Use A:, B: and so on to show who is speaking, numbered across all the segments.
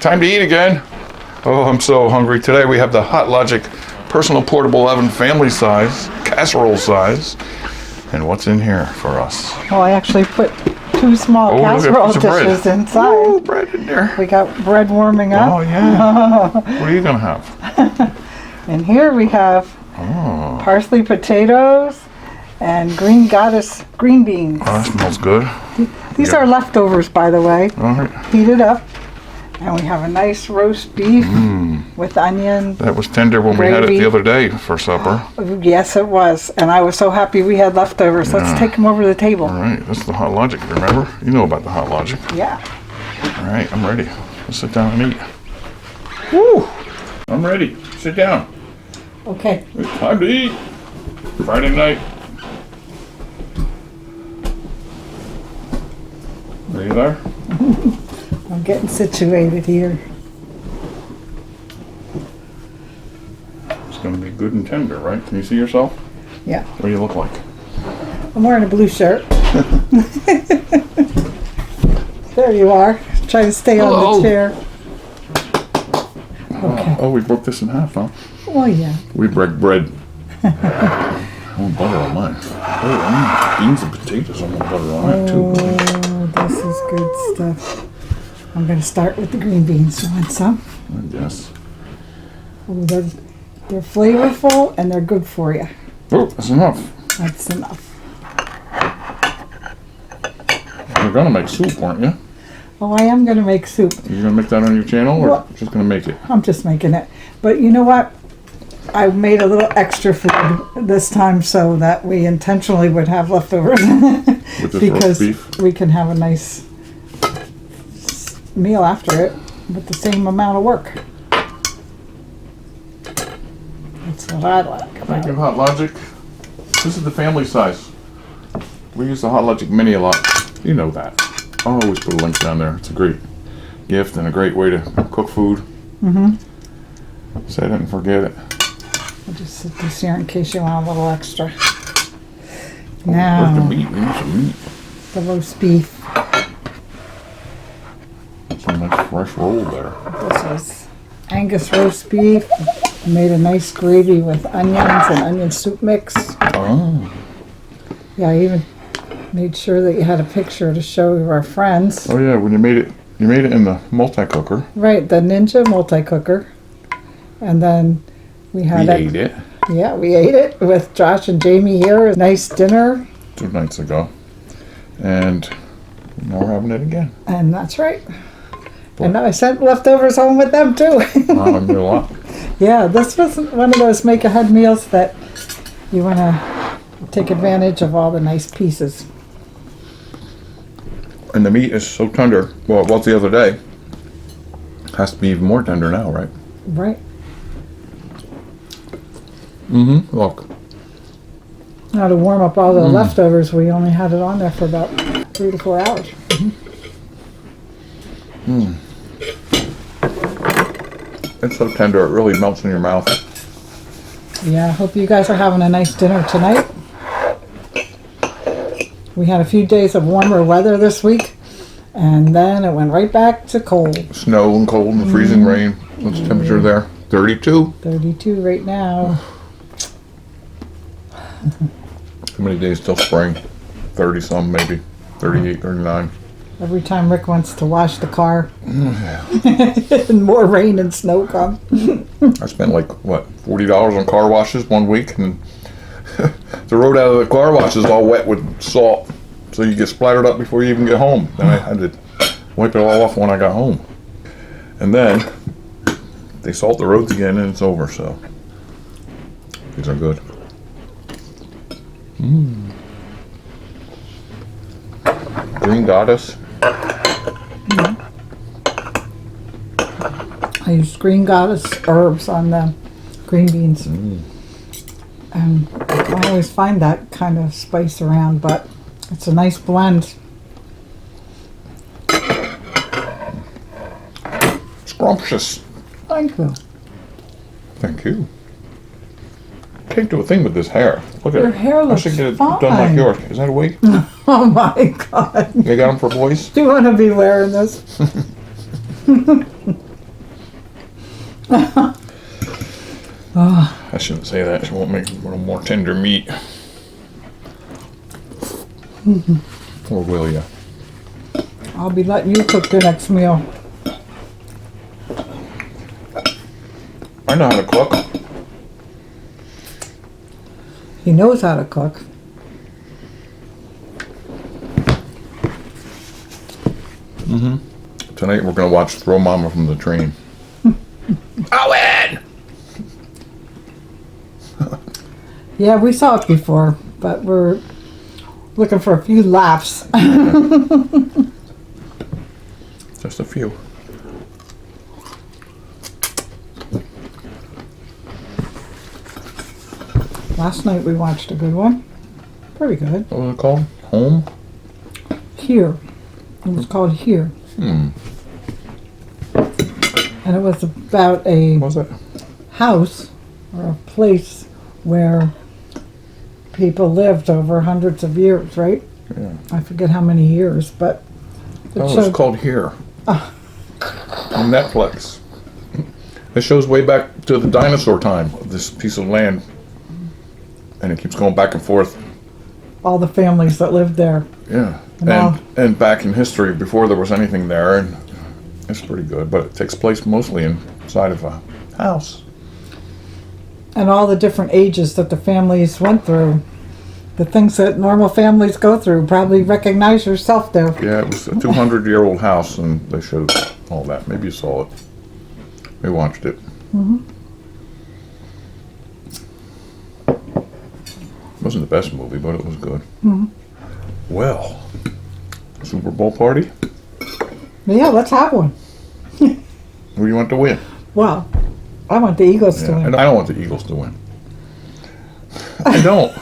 A: Time to eat again. Oh, I'm so hungry. Today we have the Hot Logic personal portable oven, family size, casserole size. And what's in here for us?
B: Well, I actually put 2 small casserole dishes inside.
A: Oh, bread in there.
B: We got bread warming up.
A: Oh, yeah. What are you going to have?
B: And here we have parsley potatoes and green goddess green beans.
A: Oh, that smells good.
B: These are leftovers, by the way.
A: All right.
B: Heated up. And we have a nice roast beef with onion.
A: That was tender when we had it the other day for supper.
B: Yes, it was. And I was so happy we had leftovers. Let's take them over to the table.
A: All right. That's the Hot Logic, remember? You know about the Hot Logic.
B: Yeah.
A: All right. I'm ready. Let's sit down and eat. Woo! I'm ready. Sit down.
B: Okay.
A: It's time to eat. Friday night. Are you there?
B: I'm getting situated here.
A: It's going to be good and tender, right? Can you see yourself?
B: Yeah.
A: What do you look like?
B: I'm wearing a blue shirt. There you are. Try to stay on the chair. Okay.
A: Oh, we broke this in half, huh?
B: Oh, yeah.
A: We break bread. I want butter on mine. Oh, beans and potatoes. I want butter on that too.
B: Oh, this is good stuff. I'm going to start with the green beans. You want some?
A: Yes.
B: Oh, they're flavorful and they're good for you.
A: Oh, that's enough.
B: That's enough.
A: You're going to make soup, aren't you?
B: Oh, I am going to make soup.
A: You're going to make that on your channel, or
B: Well,
A: just going to make it?
B: I'm just making it. But you know what? I made a little extra food this time so that we intentionally would have leftovers.
A: With this
B: because
A: roast beef?
B: we can have a nice meal after it with the same amount of work. That's what I like
A: Thank
B: about
A: you,
B: it.
A: Hot Logic. This is the family size. We use the Hot Logic Mini a lot. You know that. I'll always put a link down there. It's a great gift and a great way to cook food.
B: Mm-hmm.
A: Say I didn't forget it.
B: I'll just sit this here in case you want a little extra.
A: Where's the
B: Now,
A: meat? We need some meat.
B: the roast beef.
A: Some nice fresh roll there.
B: This is Angus roast beef. I made a nice gravy with onions and onion soup mix.
A: Oh.
B: Yeah, I even made sure that you had a picture to show our friends.
A: Oh yeah, when you made it in the multi-cooker.
B: Right, the Ninja multi-cooker. And then we had
A: We ate it
B: Yeah, we ate it with Josh and Jamie here. A nice dinner.
A: 2 nights ago. And now we're having it again.
B: And that's right. And I sent leftovers home with them too.
A: Wow, I made a lot.
B: Yeah, this was one of those make-ahead meals that you want to take advantage of all the nice pieces.
A: And the meat is so tender. Well, it was the other day. Has to be even more tender now, right?
B: Right.
A: Mm-hmm. Look.
B: Now to warm up all the leftovers, we only had it on there for about 3 to 4 hours.
A: It's so tender, it really melts in your mouth.
B: Yeah, I hope you guys are having a nice dinner tonight. We had a few days of warmer weather this week, and then it went right back to cold.
A: Snow and cold and freezing rain. What's the temperature there? 32?
B: 32 right now.
A: How many days till spring? 30 some maybe. 38, 39.
B: Every time Rick wants to wash the car, and more rain and snow come.
A: I spent like, what, $40 on car washes one week, and the road out of the car wash is all wet with salt. So you get splattered up before you even get home. Then I had to wipe it all off when I got home. And then they salt the roads again and it's over, so these are good. Green Goddess.
B: I use Green Goddess herbs on the green beans. And I always find that kind of spice around, but it's a nice blend.
A: Scrumptious.
B: Thank you.
A: Thank you. Can't do a thing with this hair. Look at
B: Your
A: it.
B: hair
A: I
B: looks
A: should get it
B: fine.
A: done like yours. Is that a wig?
B: Oh my God.
A: They got them for boys?
B: Do you want to be wearing this?
A: I shouldn't say that. She won't make a little more tender meat. Or will you?
B: I'll be letting you cook your next meal.
A: I know how to cook.
B: He knows how to cook.
A: Tonight we're going to watch Throw Mama from the Train. Owen!
B: Yeah, we saw it before, but we're looking for a few laughs.
A: Just a few.
B: Last night we watched a good one. Pretty good.
A: What was it called? Home?
B: Here. It was called Here. And it was about a
A: What was it?
B: house or a place where people lived over hundreds of years, right?
A: Yeah.
B: I forget how many years, but it
A: Oh, it's
B: showed
A: called Here. On Netflix. It shows way back to the dinosaur time of this piece of land. And it keeps going back and forth.
B: all the families that lived there.
A: Yeah.
B: Wow.
A: And back in history before there was anything there. And it's pretty good. But it takes place mostly inside of a house.
B: And all the different ages that the families went through. The things that normal families go through. Probably recognize yourself there.
A: Yeah, it was a 200-year-old house, and they showed all that. Maybe you saw it. We watched it. It wasn't the best movie, but it was good. Well, Super Bowl party?
B: Yeah, let's have one.
A: Who do you want to win?
B: Well, I want the Eagles to
A: Yeah,
B: win.
A: and I don't want the Eagles to win. I don't.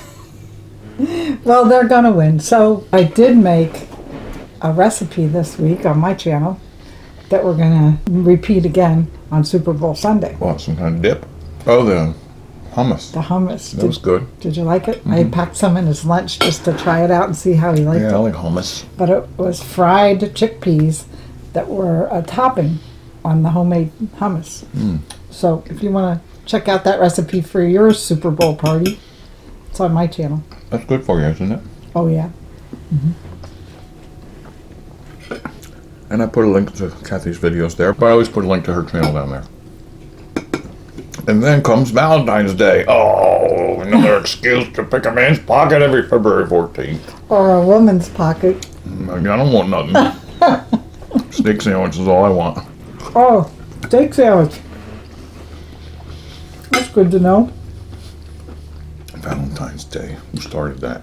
B: Well, they're gonna win. So I did make a recipe this week on my channel that we're gonna repeat again on Super Bowl Sunday.
A: What, some kind of dip? Oh, the hummus.
B: The hummus.
A: That was good.
B: Did you like it? I packed some in his lunch just to try it out and see how he liked
A: Yeah, I
B: it.
A: like hummus.
B: But it was fried chickpeas that were a topping on the homemade hummus. So if you want to check out that recipe for your Super Bowl party, it's on my channel.
A: That's good for you, isn't it?
B: Oh yeah.
A: And I put a link to Kathy's videos there, but I always put a link to her channel down there. And then comes Valentine's Day. Oh, another excuse to pick a man's pocket every February 14th.
B: Or a woman's pocket.
A: I don't want nothing. Steak sandwich is all I want.
B: Oh, steak sandwich. That's good to know.
A: Valentine's Day. Who started that?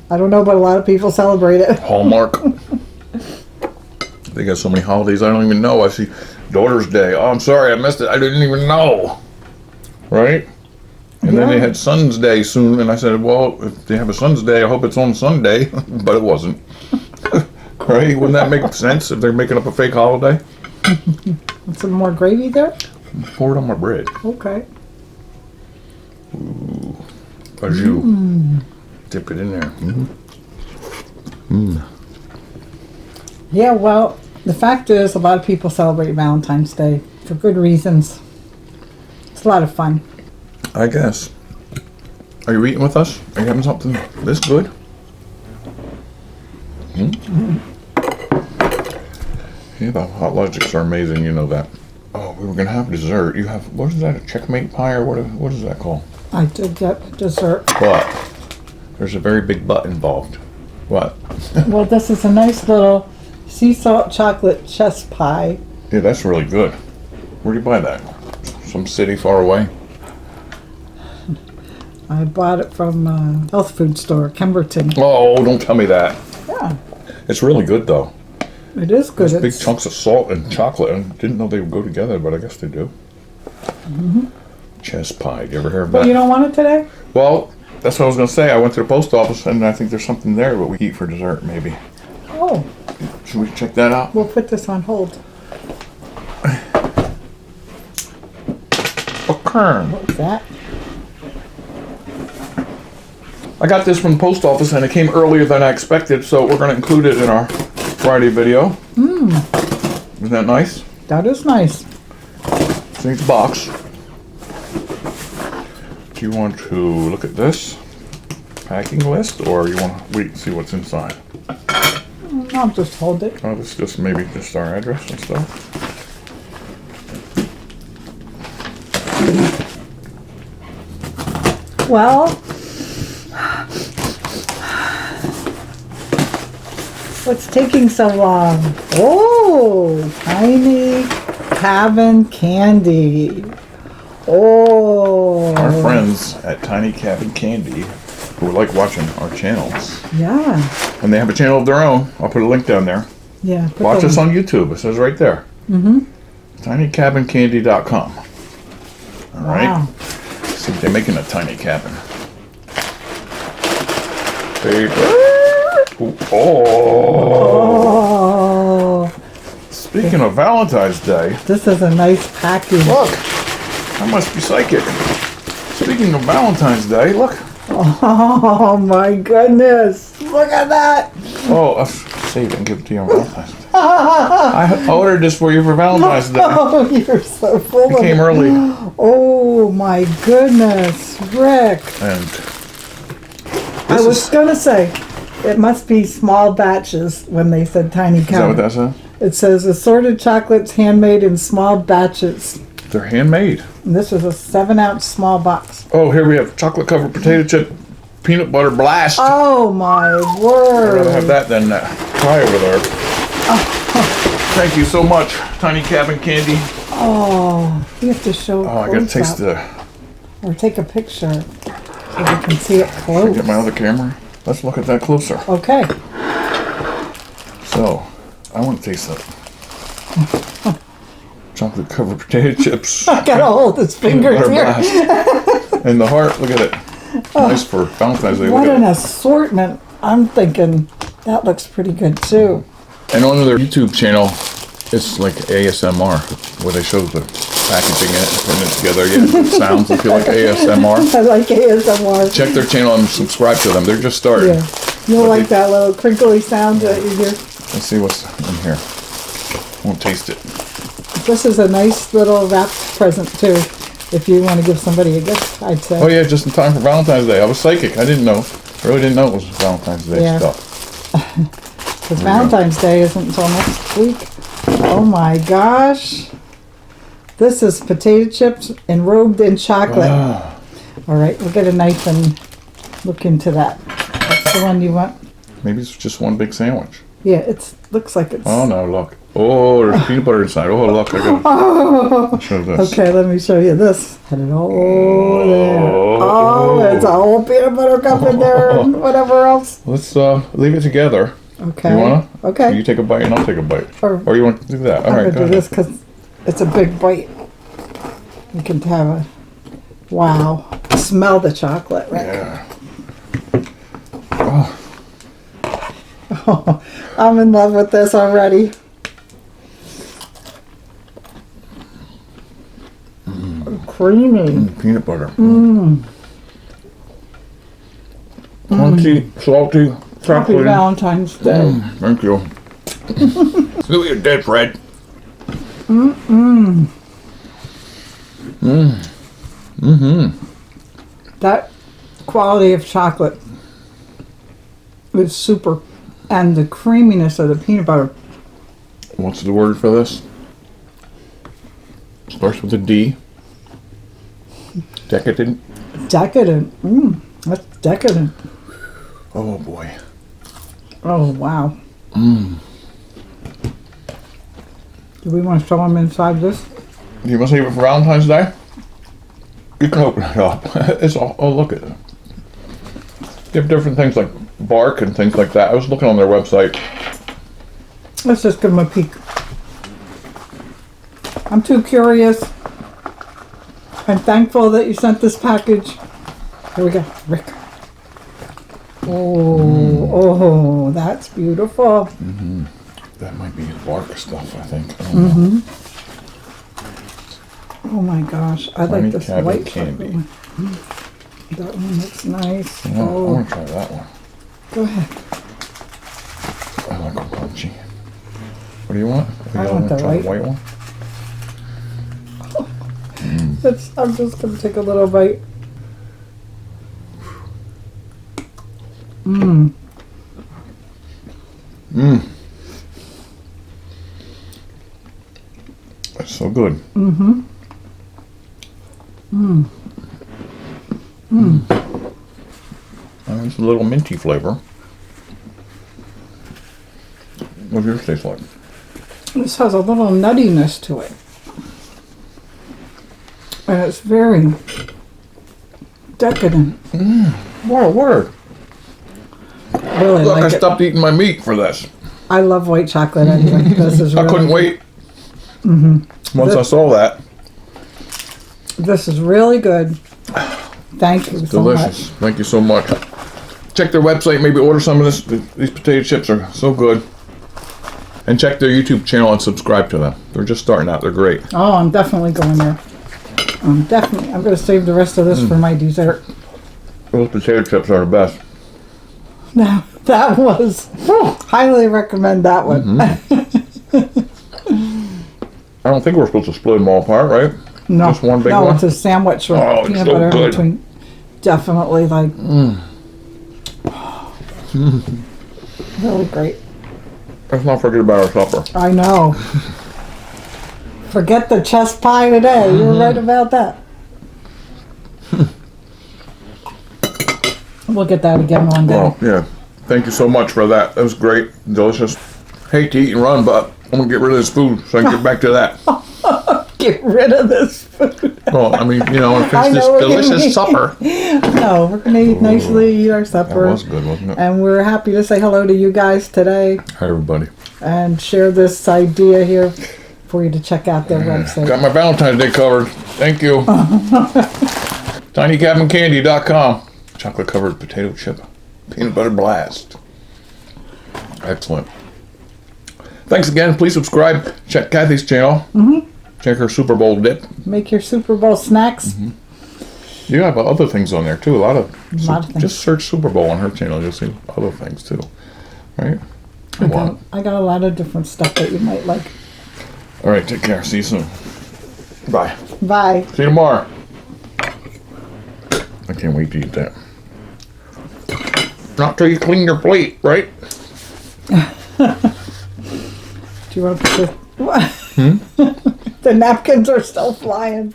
B: I don't know, but a lot of people celebrate it.
A: Hallmark. They got so many holidays I don't even know. I see Daughter's Day. Oh, I'm sorry, I missed it. I didn't even know. Right? And then they
B: Yeah.
A: had Son's Day soon, and I said, well, if they have a Son's Day, I hope it's on Sunday. But it wasn't. Right? Wouldn't that make sense if they're making up a fake holiday?
B: Want some more gravy there?
A: Pour it on my bread.
B: Okay.
A: Au jus. Dip it in there.
B: Yeah, well, the fact is a lot of people celebrate Valentine's Day for good reasons. It's a lot of fun.
A: I guess. Are you eating with us? Are you having something this good? Yeah, the hot logics are amazing, you know that. Oh, we were gonna have dessert. You have, what is that, a checkmate pie or what is that called?
B: I did get dessert.
A: But there's a very big but involved. What?
B: Well, this is a nice little sea salt chocolate chess pie.
A: Yeah, that's really good. Where do you buy that? Some city far away?
B: I bought it from health food store, Kemberton.
A: Oh, don't tell me that.
B: Yeah,
A: It's really good though.
B: it is good.
A: Big
B: It's,
A: chunks of salt and chocolate. I didn't know they would go together, but I guess they do. Chess pie. Do you ever hear of
B: but
A: that?
B: you don't want it today?
A: Well, that's what I was going to say. I went to the post office and I think there's something there that we eat for dessert, maybe.
B: Oh,
A: Should we check that out?
B: we'll put this on hold.
A: Okay.
B: What's that?
A: I got this from the post office and it came earlier than I expected, so we're going to include it in our Friday video. Isn't that nice?
B: That is nice.
A: See the box. Do you want to look at this packing list, or you want to wait and see what's inside?
B: I'll just hold it.
A: Oh, this is just maybe just our address and stuff.
B: Well, what's taking so long? Oh, tiny cabin candy. Oh.
A: Our friends at Tiny Cabin Candy, who like watching our channels,
B: Yeah.
A: and they have a channel of their own. I'll put a link down there.
B: Yeah. put
A: Watch
B: the-
A: us on YouTube. It says right there.
B: Mm-hmm.
A: TinyCabinCandy.com. All right.
B: Wow.
A: See, they're making a tiny cabin. Paper. Oh.
B: Oh,
A: Speaking of Valentine's Day,
B: this is a nice package.
A: look, I must be psychic. Speaking of Valentine's Day, look.
B: Oh my goodness. Look at that.
A: Oh, I'll save it and give it to you on Valentine's Day. I ordered this for you for Valentine's Day.
B: Oh, you're so full
A: It
B: of
A: came early.
B: Oh my goodness, Rick.
A: And
B: I
A: this
B: was
A: is,
B: gonna say, it must be small batches when they said tiny
A: is that what
B: cabin.
A: that says?
B: It says assorted chocolates handmade in small batches.
A: They're handmade.
B: And this is a 7-ounce small box.
A: Oh, here we have chocolate covered potato chip peanut butter blast.
B: Oh my
A: I'd rather
B: word.
A: have that than that pie over there. Thank you so much, Tiny Cabin Candy.
B: Oh, you have to show
A: Oh, I gotta
B: close
A: taste
B: up. Or take a picture so we can see it close.
A: Get my other camera. Let's look at that closer.
B: Okay.
A: So, I want to taste that. Chocolate covered potato chips.
B: I gotta hold his fingers
A: Butter
B: here.
A: blast. And the heart, look at it. Nice for Valentine's Day.
B: What
A: Look
B: an
A: at it.
B: assortment. I'm thinking that looks pretty good too.
A: And on their YouTube channel, it's like ASMR, where they show the packaging it, putting it together. Yeah, it sounds if you like ASMR.
B: I like ASMR.
A: Check their channel and subscribe to them. They're just starting.
B: Yeah. You'll like that little crinkly sound that you hear.
A: Let's see what's in here. Won't taste it.
B: This is a nice little wrapped present too. If you want to give somebody a gift, I'd say.
A: Oh yeah, just in time for Valentine's Day. I was psychic. I didn't know. I really didn't know it was Valentine's Day
B: Yeah.
A: stuff.
B: Because Valentine's Day isn't until next week. Oh my gosh. This is potato chips enrobed in chocolate.
A: Ah,
B: All right, we'll get a knife and look into that. That's the one you want?
A: maybe it's just one big sandwich.
B: Yeah, it looks like it's...
A: Oh no, look. Oh, there's peanut butter inside. Oh look, I gotta show this.
B: Okay, let me show you this. Hello there. Oh, it's a whole peanut butter cup in there and whatever else.
A: Let's leave it together.
B: Okay.
A: You wanna?
B: Okay.
A: You take a bite and I'll take a bite.
B: Or-
A: Or you want to do that? All
B: I'm
A: right,
B: gonna
A: go
B: do
A: ahead.
B: this because it's a big bite. You can have a... Wow. Smell the chocolate, Rick.
A: Yeah.
B: Oh, I'm in love with this already. Creamy.
A: Peanut butter. Crunchy, salty,
B: Happy
A: chocolate.
B: Valentine's Day.
A: Thank you. Look at your dead bread.
B: That quality of chocolate is super. And the creaminess of the peanut butter.
A: What's the word for this? Starts with a D. Decadent.
B: Decadent. That's decadent.
A: Oh boy.
B: Oh, wow. Do we want to show them inside this?
A: You must save it for Valentine's Day? You can open it up. It's all, oh look at it. They have different things like bark and things like that. I was looking on their website.
B: Let's just give them a peek. I'm too curious. I'm thankful that you sent this package. Here we go, Rick. Oh, that's beautiful.
A: That might be bark stuff, I think. I don't know.
B: Oh my gosh, I
A: Tiny
B: like this
A: Cabin
B: white
A: Candy.
B: chocolate one. That one looks nice.
A: Yeah, I
B: Oh,
A: want to try that one.
B: go ahead.
A: I like them crunchy. What do do you want?
B: I
A: You
B: want the
A: try
B: white
A: one?
B: I'm just gonna take a little bite. Mmm.
A: Mmm. That's so good.
B: Mm-hmm. Mmm. Mmm.
A: It's a little minty flavor. What does yours taste like?
B: This has a little nuttiness to it. And it's very decadent.
A: What a word.
B: I really
A: Look, I
B: like it.
A: stopped eating my meat for this.
B: I love white chocolate anyway. This is really
A: I couldn't wait. Once I saw that.
B: This is really good. Thank you so
A: Delicious.
B: much.
A: Thank you so much. Check their website. Maybe order some of this. These potato chips are so good. And check their YouTube channel and subscribe to them. They're just starting out. They're great.
B: Oh, I'm definitely going there. I'm going to save the rest of this for my dessert.
A: Those potato chips are the best.
B: Now, that was, highly recommend that one.
A: I don't think we're supposed to split them all apart, right?
B: No,
A: Just one big
B: no,
A: one?
B: it's a sandwich with
A: Oh, it's
B: peanut
A: so
B: butter in
A: good.
B: between. Definitely like, really great.
A: Let's not forget about our supper.
B: I know. Forget the chest pie today. You were right about that. We'll get that again one day.
A: Well, yeah. Thank you so much for that. That was great. Delicious. Hate to eat and run, but I'm going to get rid of this food so I can get back to that.
B: Get rid of this food.
A: Well, I mean, you know, and
B: I
A: finish this
B: know what you mean.
A: delicious supper.
B: No, we're gonna eat nicely, eat our
A: That
B: supper,
A: was good, wasn't it?
B: and we're happy to say hello to you guys today
A: Hi, everybody.
B: and share this idea here for you to check out their website.
A: Got my Valentine's Day covered. Thank you. TinyCabinCandy.com. Chocolate covered potato chip. Peanut butter blast. Excellent. Thanks again. Please subscribe. Check Kathy's channel. Check her Super Bowl dip.
B: Make your Super Bowl snacks.
A: You have other things on there too. A lot of
B: things.
A: Just search Super Bowl on her channel. You'll see other things too. Right?
B: I got a lot of different stuff that you might like.
A: All right. Take care. See you soon. Bye.
B: Bye.
A: See you tomorrow. I can't wait to eat that. Not till you clean your plate, right?
B: Do you want to put the... The napkins are still flying.